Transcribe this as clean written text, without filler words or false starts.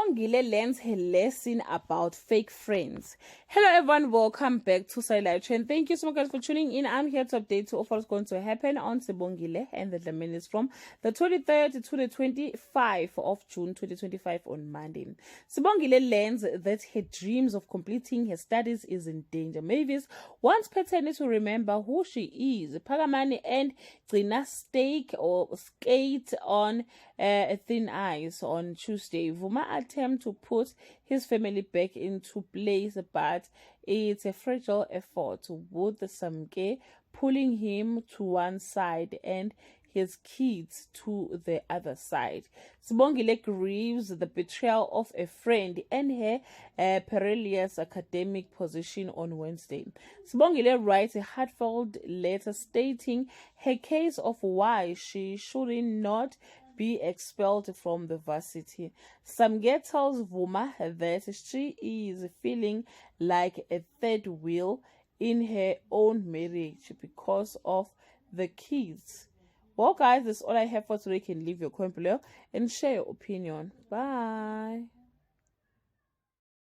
Sibongile learns her lesson about fake friends. Hello everyone, welcome back to Silent Trend. Thank you so much guys for tuning in. I'm here to update you of what's going to happen on Sibongile and the Dlamini from the 23rd to the 25th of June 2025 on Monday. Sibongile learns that her dreams of completing her studies is in danger. Mavis wants Pheteni to remember who she is. Phakamani and Gcina skate on thin ice on Tuesday. Vuma attempt to put his family back into place, but it's a fragile effort, with Samke pulling him to one side and his kids to the other side. Sibongile grieves the betrayal of a friend and her perilous academic position on Wednesday. Sibongile writes a heartfelt letter stating her case of why she should not be expelled from the varsity. Samke tells Vuma that she is feeling like a third wheel in her own marriage because of the kids. Well guys, that's all I have for today. You can leave your comment below and share your opinion. Bye.